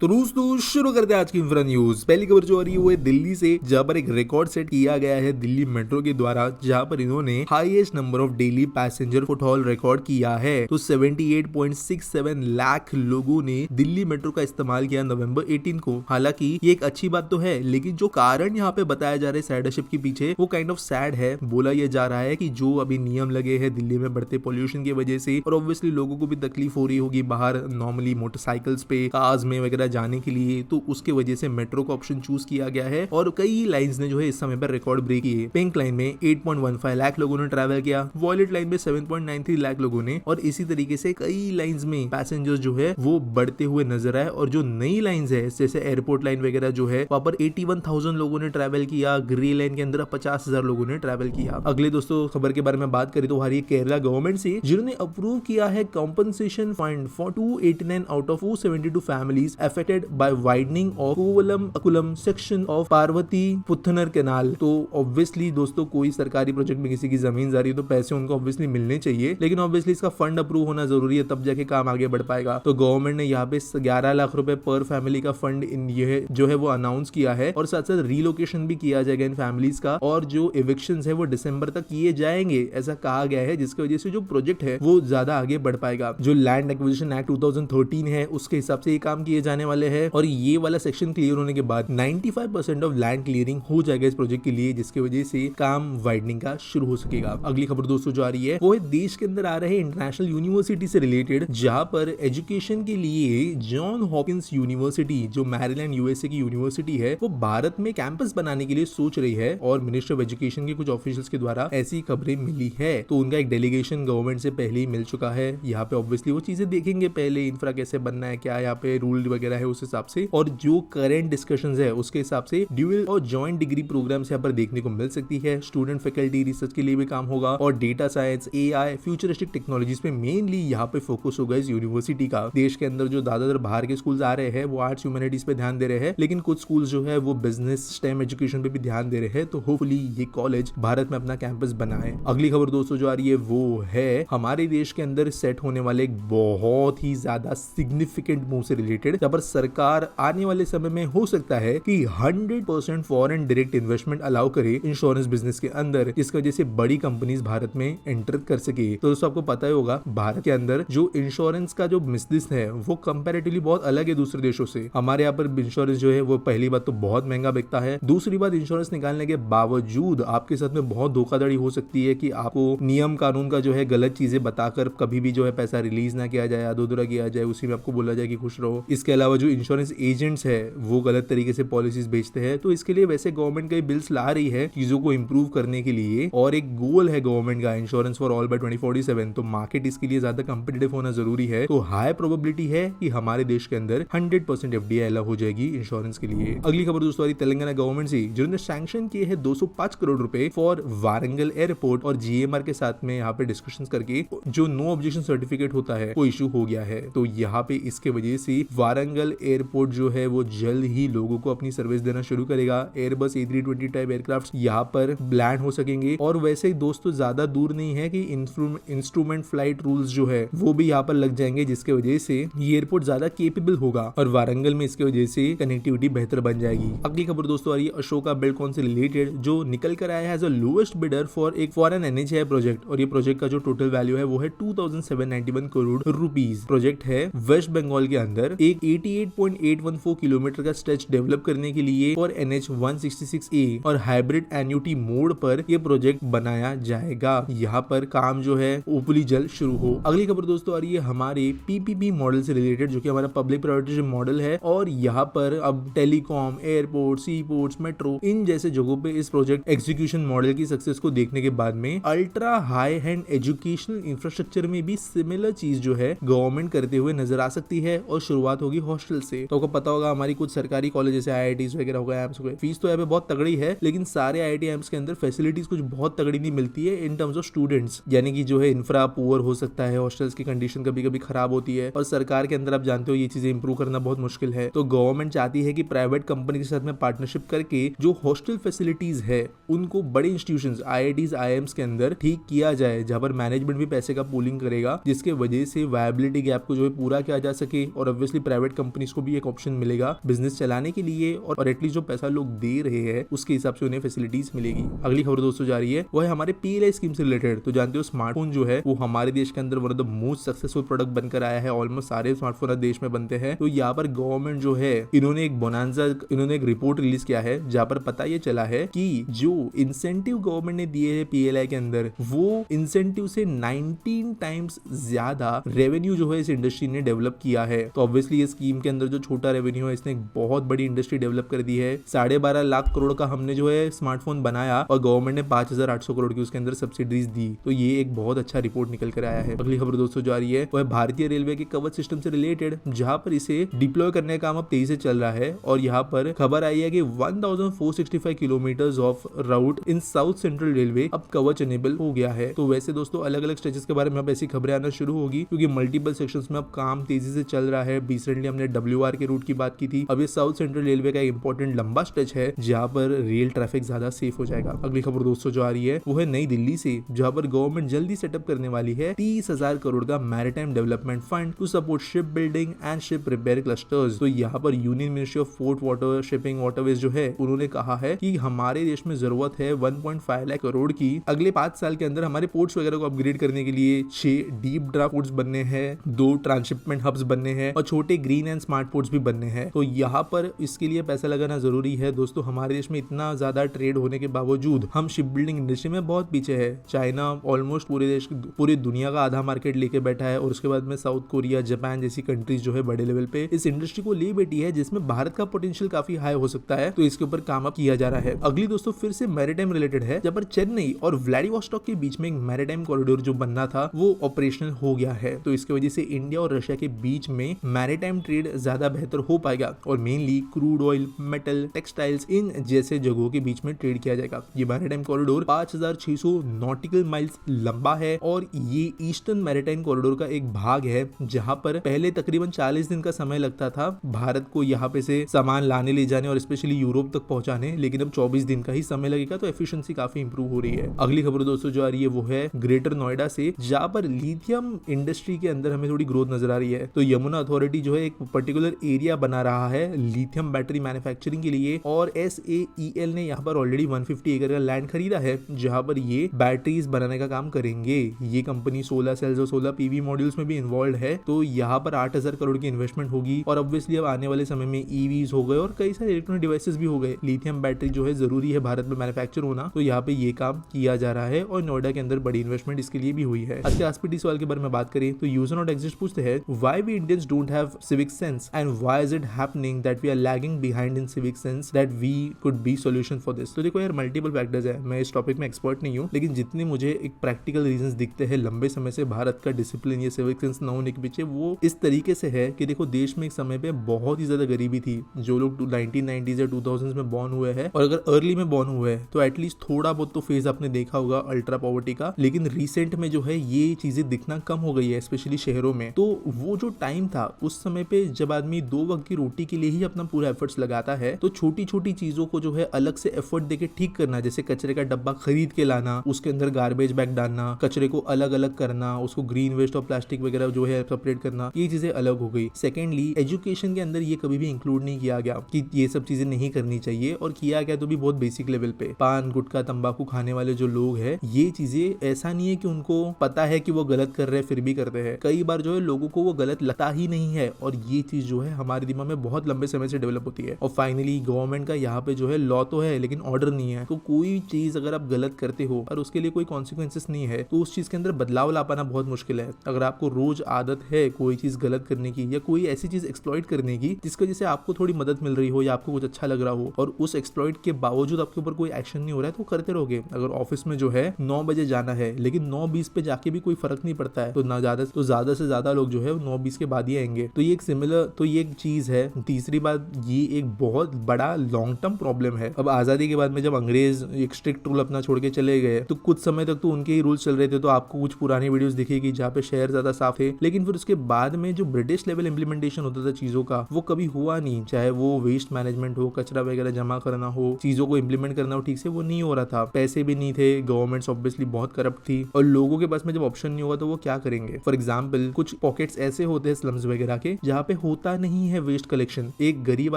तो दोस्तों शुरू करते हैं आज की इंफ्रा न्यूज। पहली खबर जो आ रही है वो है दिल्ली से, जहां पर एक रिकॉर्ड सेट किया गया है दिल्ली मेट्रो के द्वारा, जहां पर इन्होंने highest number of daily passenger footfall record किया है। तो 78.67 लाख लोगों ने दिल्ली मेट्रो का इस्तेमाल किया नवंबर 18 को। हालांकि ये एक अच्छी बात तो है, लेकिन जो कारण यहाँ पे बताया जा रहा है सैडरशिप के पीछे वो काइंड ऑफ सैड है। बोला यह जा रहा है कि जो अभी नियम लगे हैं दिल्ली में बढ़ते पॉल्यूशन की वजह से, और ऑब्वियसली लोगों को भी तकलीफ हो रही होगी बाहर नॉर्मली मोटरसाइकिल्स पे, कार्स में वगैरह जाने के लिए, तो उसके वजह से मेट्रो का ऑप्शन चूज किया गया है। और कई लाइंस ने जो है इस समय पर रिकॉर्ड ब्रेक किए। पिंक लाइन में 8.15 लाख लोगों ने ट्रैवल किया, वॉयलेट लाइन में 7.93 लाख लोगों ने, और इसी तरीके से कई लाइंस में पैसेंजर्स जो है वो बढ़ते हुए नजर आए। और जो नई लाइंस है जैसे एयरपोर्ट लाइन वगैरह जो है वहां पर 81,000 लोगों ने ट्रैवल किया। ग्रे लाइन के अंदर 50,000 लोगों ने ट्रैवल किया। अगले दोस्तों खबर के बारे में बात करें तो हमारी केरला गवर्नमेंट से, जिन्होंने अप्रूव किया है compensation fund for 289 out of 472 families affected by widening of Kovalam Akkulam section of Parvathy Puthanar canal. तो ऑब्वियसली दोस्तों कोई सरकारी प्रोजेक्ट में किसी की जमीन जा रही है तो पैसे उनको ऑब्वियसली मिलने चाहिए, लेकिन ऑब्वियसली इसका फंड अप्रूव होना जरूरी है, तब जाके काम आगे बढ़ पाएगा। तो गवर्नमेंट ने यहाँ पे 11 लाख रुपए पर फैमिली का फंड ये जो है वो अनाउंस किया है, और साथ साथ रीलोकेशन भी किया जाएगा इन फैमिलीज का, और जो इविक्शंस है वो दिसंबर तक किए जाएंगे ऐसा कहा गया है, जिसकी वजह से जो प्रोजेक्ट है वो ज्यादा आगे बढ़ पाएगा। जो लैंड एक्विजिशन एक्ट 2013 है उसके हिसाब से ये काम किए जाने वाले हैं, और ये वाला सेक्शन क्लियर होने के बाद 95% ऑफ लैंड क्लियरिंग हो जाएगा इस प्रोजेक्ट के लिए, जिसकी वजह से काम वाइडनिंग का शुरू हो सकेगा। अगली खबर दोस्तों जो आ रही है वो है देश के अंदर आ रहे इंटरनेशनल यूनिवर्सिटी से रिलेटेड, जहां पर एजुकेशन के लिए जॉन हॉकिंस यूनिवर्सिटी जो मैरीलैंड यूएसए की यूनिवर्सिटी है वो भारत में कैंपस बनाने के लिए सोच रही है, और मिनिस्टर ऑफ एजुकेशन के कुछ ऑफिशियल्स के द्वारा ऐसी खबरें मिली है। तो उनका एक डेलीगेशन गवर्नमेंट से पहले ही मिल चुका है। यहाँ पे ऑब्वियसली वो चीजें देखेंगे पहले, इंफ्रा कैसे बनना है, क्या यहाँ पे रूल वगैरह है उस हिसाब से, और जो करेंट डिस्कशंस है उसके हिसाब से ड्यूअल और जॉइंट डिग्री प्रोग्राम्स यहाँ पर देखने को मिल सकती है। स्टूडेंट फैकल्टी रिसर्च के लिए भी काम होगा, और data science, AI, futuristic technologies पे मेनली यहाँ पे फोकस होगा इस यूनिवर्सिटी का। देश के अंदर जो ज्यादातर बाहर के स्कूल्स आ रहे हैं वो आर्ट्स ह्यूमैनिटीज पे ध्यान दे रहे हैं, लेकिन कुछ स्कूल्स जो है वो बिजनेस स्टेम एजुकेशन पे भी ध्यान दे रहे हैं। तो होपफुली ये कॉलेज भारत में अपना कैंपस बनाए। अगली खबर दोस्तों जो आ रही है वो है हमारे देश के अंदर सेट होने वाले एक बहुत ही ज्यादा सिग्निफिकेंट मूव से रिलेटेड, जहां पर सरकार आने वाले समय में हो सकता है कि 100% फॉरेन डायरेक्ट इन्वेस्टमेंट अलाउ करे इंश्योरेंस बिजनेस के अंदर, जिसकी वजह से बड़ी कंपनीज भारत में एंटर कर सके। तो दोस्तों आपको पता ही होगा भारत के अंदर जो इंश्योरेंस का जो बिजनेस है वो कंपैरेटिवली बहुत अलग है दूसरे देशों से। हमारे यहाँ पर इंश्योरेंस जो है वो पहली बात तो बहुत महंगा बिकता है, दूसरी बात इंश्योरेंस निकालने के बावजूद आपके साथ में बहुत धोखाधड़ी हो सकती है कि आपको नियम कानून का जो है गलत चीजें बताकर कभी भी जो है पैसा रिलीज ना किया जाए, अधूरा किया जाए, उसी में आपको बोला जाए कि खुश रहो। इसके अलावा जो इंश्योरेंस एजेंट्स है वो गलत तरीके से पॉलिसीज बेचते हैं। तो इसके लिए वैसे गवर्नमेंट कई बिल्स ला रही है चीजों को इंप्रूव करने के लिए, और एक गोल है गवर्नमेंट का इंश्योरेंस फॉर ऑल बाय 2047। तो मार्केट इसके लिए ज्यादा कंपिटिटिव होना जरूरी है। तो हाई प्रोबेबिलिटी है कि हमारे देश के अंदर 100% एफडीआई अलाउ हो जाएगी इंश्योरेंस के लिए। अगली खबर दोस्तों तेलंगाना गवर्नमेंट से, जिन्होंने सैंक्शन किए हैं 205 करोड़ रुपए फॉर वारंगल एयरपोर्ट, और जीएमआर के साथ में यहाँ पे डिस्कशन करके जो नो ऑब्जेक्शन सर्टिफिकेट होता है वो इशू हो गया है। तो यहाँ पे इसके वजह से वारंगल एयरपोर्ट जो है वो जल्द ही लोगों को अपनी सर्विस देना शुरू करेगा। एयरबस A320 टाइप एयरक्राफ्ट यहाँ पर लैंड हो सकेंगे, और वैसे दोस्तों ज्यादा दूर नहीं है कि इंस्ट्रूमेंट फ्लाइट रूल्स जो है वो भी यहाँ पर लग जाएंगे, जिसके वजह से ये एयरपोर्ट ज्यादा केपेबल होगा, और वारंगल में इसके वजह से कनेक्टिविटी बेहतर बन जाएगी। अगली खबर दोस्तों आ रही है अशोका बिल्डकॉन से रिलेटेड, जो निकल कर आया है as a lowest bidder for एक फॉरेन एनएचआई प्रोजेक्ट, और ये प्रोजेक्ट का जो टोटल वैल्यू है वो है 2791 करोड़ रुपीज। प्रोजेक्ट है वेस्ट बंगाल के अंदर एक 88.814 किलोमीटर का स्ट्रेच डेवलप करने के लिए और NH 166A और हाइब्रिड एन्युटी मोड पर यह प्रोजेक्ट बनाया जाएगा। यहाँ पर काम जो है ओपली जल्द शुरू हो। अगली खबर दोस्तों आ रही है हमारे PPP मॉडल से रिलेटेड, जो कि हमारा पब्लिक प्रायोरिटी मॉडल है, और यहाँ पर अब टेलीकॉम, एयरपोर्ट, सी पोर्ट्स, मेट्रो, इन जैसे जगहों पे इस प्रोजेक्ट एग्जीक्यूशन मॉडल की सक्सेस को देखने के बाद में ultra high and educational infrastructure में भी सिमिलर चीज जो है गवर्नमेंट करते हुए नजर आ सकती है, और शुरुआत होगी हॉस्टल से। तो आपको पता होगा हमारी कुछ सरकारी कॉलेज जैसे IITs वगैरह हो गए, एम्स हो गए, फीस तो यहाँ पे बहुत तगड़ी है, लेकिन सारे IIT एम्स के अंदर फैसिलिटीज कुछ बहुत तगड़ी नहीं मिलती है इन टर्म्स ऑफ स्टूडेंट्स, यानी कि जो है इंफ्रा पुअर हो सकता है, हॉस्टल्स की कंडीशन कभी कभी खराब होती है, और सरकार के अंदर आप जानते हो ये चीजें इंप्रूव करना बहुत मुश्किल है। तो गवर्नमेंट चाहती है कि प्राइवेट कंपनी के साथ में पार्टनरशिप करके जो हॉस्टल फैसिलिटीज है उनको बड़े इंस्टीट्यूशंस IITs IIMs के अंदर ठीक किया जाए, जहां पर मैनेजमेंट भी पैसे का पूलिंग करेगा, जिसके वजह से वायबिलिटी गैप को जो है पूरा किया जा सके, और ऑब्वियसली प्राइवेट कंपनीज को भी एक ऑप्शन मिलेगा बिजनेस चलाने के लिए और एटलीस्ट जो पैसा लोग दे रहे हैं उसके हिसाब से उन्हें फैसिलिटीज मिलेगी। अगली खबर दोस्तों जा रही है वो है हमारे PLI स्कीम से रिलेटेड। तो जानते हो स्मार्टफोन जो है वो हमारे देश के अंदर one of the most successful product बनकर आया है। ऑलमोस्ट सारे स्मार्टफोन देश में बनते हैं। तो यहाँ पर गवर्नमेंट जो है इन्होंने एक रिपोर्ट रिलीज किया है जहाँ पर पता ये चला है कि जो इंसेंटिव गवर्नमेंट ने दिए है PLI के अंदर वो इंसेंटिव से 19 टाइम्स ज्यादा रेवेन्यू जो है इस इंडस्ट्री ने डेवलप किया है। तो ऑब्वियसली ये स्कीम के अंदर जो छोटा रेवेन्यू है इसने एक बहुत बड़ी इंडस्ट्री डेवलप कर दी है। 12.5 लाख करोड़ का हमने जो है स्मार्टफोन बनाया और गवर्नमेंट ने 5,800 करोड़ की उसके अंदर सब्सिडीज दी। तो ये एक बहुत अच्छा रिपोर्ट निकल कर आया है। अगली खबर दोस्तों जा रही है वो है भारतीय रेलवे के कवच सिस्टम से रिलेटेड, जहां पर इसे डिप्लॉय करने का काम अब तेजी से चल रहा है। और यहाँ पर खबर आई है कि 1465 kilometre of route in south central railway अब कवच एनेबल हो गया है। तो वैसे दोस्तों अलग अलग स्टेजेस के बारे में अब ऐसी खबरें आना शुरू होगी क्योंकि मल्टीपल सेक्शंस में अब काम तेजी से चल रहा है। रिसेंटली हमने WR के रूट की बात की थी। अब ये साउथ सेंट्रल रेलवे का एक इंपॉर्टेंट लंबा स्ट्रेच है जहाँ पर रेल ट्रैफिक ज्यादा सेफ हो जाएगा। अगली खबर दोस्तों जो आ रही है वो है नई दिल्ली से, जहाँ पर गवर्नमेंट जल्दी सेटअप करने वाली है 30,000 करोड़ का maritime development fund to support ship building and ship repair clusters. तो यहाँ पर union ministry of port, water, shipping, waterways जो है उन्होंने कहा है कि हमारे देश में जरूरत है 1.5 लाख करोड़ की। अगले 5 साल के अंदर हमारे पोर्ट्स वगैरह को अपग्रेड करने के लिए 6 डीप ड्राफ्ट पोर्ट्स बनने हैं, 2 ट्रांसशिपमेंट हब्स बनने हैं और छोटे ग्रीन एंड स्मार्ट पोर्ट्स भी बनने हैं। तो यहाँ पर इसके लिए पैसा लगाना जरूरी है। दोस्तों हमारे देश में इतना ज्यादा ट्रेड होने के बावजूद हम शिप बिल्डिंग इंडस्ट्री में बहुत पीछे है। चाइना ऑलमोस्ट पूरी दुनिया का आधा मार्केट लेके बैठा है और उसके बाद में साउथ कोरिया, जापान जैसी कंट्रीज जो है बड़े लेवल पे इस इंडस्ट्री को ले बैठी है, जिसमें भारत का पोटेंशियल काफी हाई हो सकता है। तो इसके ऊपर काम अब किया जा रहा है। अगली दोस्तों फिर से मैरीटाइम रिलेटेड है, जब पर चेन्नई और व्लादिवोस्टॉक के बीच में एक मैरीटाइम कॉरिडोर जो बनना था वो ऑपरेशनल हो गया है। तो इसकी वजह से इंडिया और रशिया के बीच में मैरीटाइम ट्रेड ज्यादा बेहतर हो पाएगा और mainly crude oil, metal, textiles इन जैसे जगहों के बीच में ट्रेड किया जाएगा। ये मैरीटाइम कॉरिडोर 5,600 नॉटिकल माइल्स लंबा है और ये ईस्टर्न मैरीटाइम कॉरिडोर का एक भाग है, जहां पर पहले तकरीबन 40 दिन का समय लगता था भारत को यहाँ पे से सामान लाने ले जाने और स्पेशली यूरोप तक पहुंचाने, लेकिन अब 24 दिन का ही समय लगेगा। तो एफिशिएंसी काफी इंप्रूव हो रही है। अगली खबर दोस्तों जो आ रही है वो है ग्रेटर नोएडा से, जहां पर लिथियम इंडस्ट्री के अंदर हमें थोड़ी ग्रोथ नजर आ रही है। तो यमुना अथॉरिटी जो है एक पर्टिकुलर एरिया बना रहा है लिथियम बैटरी मैन्युफैक्चरिंग के लिए और SAEL ने यहाँ पर ऑलरेडी 150 एकड़ का लैंड खरीदा है, जहां पर ये बैटरीज बनाने का काम करेंगे। ये कंपनी 16 सेल्स और 16 PV मॉड्यूल्स में भी इन्वॉल्व है। तो यहाँ पर 8,000 करोड़ की इन्वेस्टमेंट होगी और ऑब्वियसली अब आने वाले समय में EVs हो गए और कई सारे इलेक्ट्रॉनिक डिवाइसेस भी हो गए। लिथियम बैटरी जो है जरूरी है भारत में मैन्युफैक्चर होना, तो यहाँ पे ये काम किया जा रहा है और नोएडा के अंदर बड़ी इन्वेस्टमेंट इसके लिए भी हुई है। आज के आसपीटी सवाल के बारे में बात करें तो यूजर नॉट एग्जिस्ट पूछते हैं why we Indians don't have civic sense and why is it happening that we are lagging behind in civic sense that we could be solution for this. तो देखो यार मल्टीपल फैक्टर्स है, मैं इस topic में expert नहीं हूँ, लेकिन जितने मुझे एक प्रैक्टिकल रीजंस दिखते हैं लंबे समय से भारत का डिसिप्लिन या सिविक सेंस न होने के पीछे, वो इस तरीके से है कि देखो देश में एक समय पे बहुत ही ज्यादा गरीबी थी। जो लोग 1990s या 2000s में बॉर्न हुए हैं और अगर अर्ली में बॉर्न हुए हैं तो एटलीस्ट थोड़ा बहुत तो फेज आपने देखा होगा अल्ट्रा पॉवर्टी का, लेकिन रिसेंट में जो है ये चीजें दिखना कम हो गई है स्पेशली शहरों में। तो वो जो टाइम था उस समय पे जब आदमी 2 वक्त की रोटी के लिए ही अपना पूरा एफर्ट्स लगाता है, तो छोटी छोटी चीजों को जो है अलग से एफर्ट देके ठीक करना, जैसे कचरे का डब्बा खरीद के लाना, उसके अंदर गार्बेज बैग डालना, कचरे को अलग अलग करना, उसको ग्रीन वेस्ट और प्लास्टिक वगैरह जो है सेपरेट करना, ये चीजें अलग हो गई। सेकेंडली एजुकेशन के अंदर ये कभी भी इंक्लूड नहीं किया गया कि ये सब चीजें नहीं करनी चाहिए, और किया गया तो भी बहुत बेसिक लेवल पे। पान, गुटखा, तंबाकू खाने वाले जो लोग हैं, ये चीजें ऐसा नहीं है कि उनको पता है कि वो गलत कर रहे हैं फिर भी करते हैं। कई बार जो है लोगों को वो गलत लगता ही नहीं है और ये चीज जो है हमारे दिमाग में बहुत लंबे समय से डेवलप होती है। और फाइनली गवर्नमेंट का यहाँ पे जो है लॉ तो है लेकिन ऑर्डर नहीं है। तो कोई चीज अगर आप गलत करते हो और उसके लिए कोई कॉन्सिक्वेंसेस नहीं है तो उस चीज के अंदर बदलाव ला पाना बहुत मुश्किल है। अगर आपको रोज आदत है कोई चीज गलत करने की या कोई ऐसी चीज एक्सप्लॉइट करने की जिसकी वजह से आपको थोड़ी मदद मिल रही हो या आपको कुछ अच्छा लग रहा हो और उस एक्सप्लॉइट के बावजूद आपके ऊपर कोई एक्शन नहीं हो रहा है, तो करते रहोगे। अगर ऑफिस में जो है 9 बजे जाना है लेकिन 9:20 पे जाके भी कोई फर्क नहीं पड़ता है, तो ज्यादा से ज्यादा लोग जो है 9:20 के बाद ही आएंगे। तो ये एक सिमिलर, तो ये एक चीज है। तीसरी बात, ये एक बहुत बड़ा लॉन्ग टर्म प्रॉब्लम है। अब आजादी के बाद में जब अंग्रेज एक स्ट्रिक्ट रूल अपना छोड़ के चले गए तो कुछ समय तक तो उनके ही रूल्स चल रहे थे, तो आपको कुछ पुरानी वीडियोस दिखेगी जहाँ पे शहर ज्यादा साफ थे। लेकिन फिर उसके बाद में जो ब्रिटिश लेवल इंप्लीमेंटेशन होता था चीजों का, वो कभी हुआ नहीं। चाहे वो वेस्ट मैनेजमेंट हो, कचरा वगैरह जमा करना हो, चीजों को इंप्लीमेंट करना हो, ठीक से वो नहीं हो रहा था। पैसे भी नहीं थे, गवर्नमेंट्स ऑब्वियसली बहुत करप्ट थी और लोगों के पास में जब ऑप्शन नहीं होगा तो वो क्या करेंगे। फॉर एग्जाम्पल कुछ पॉकेट्स ऐसे होते हैं स्लम्स वगैरह के जहाँ पे होता नहीं है वेस्ट कलेक्शन। एक गरीब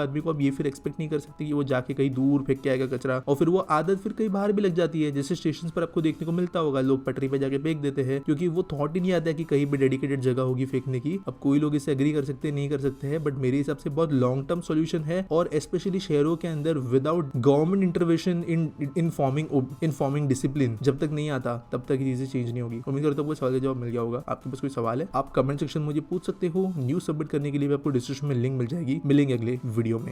आदमी को अब ये फिर एक्सपेक्ट नहीं कर सकते कि वो जाके कहीं दूर फेंक के आएगा कचरा, और फिर वो आदत फिर कहीं बाहर भी लग जाती है। जैसे स्टेशन पर आपको देखने को मिलता होगा, लोग पटरी पे जाके फेंक देते हैं क्योंकि वो थॉट ही नहीं आता है कि कहीं भी डेडिकेटेड जगह होगी फेंकने की। अब कोई लोग इससे एग्री कर सकते हैं, नहीं कर सकते हैं, बट मेरे हिसाब से बहुत लॉन्ग टर्म सोल्यूशन है, और स्पेशली शहरों के अंदर without government intervention in forming discipline जब तक नहीं आता तब तक चीजें चेंज नहीं होगी। उम्मीद करता हूँ कोई सवाल का जवाब मिल गया होगा। आपके पास कोई सवाल है आप कमेंट सेक्शन में मुझे पूछ सकते हो। न्यूज सबमिट करने के लिए आपको डिस्क्रिप्शन में लिंक मिल जाएगी। मिलेंगे अगले वीडियो में।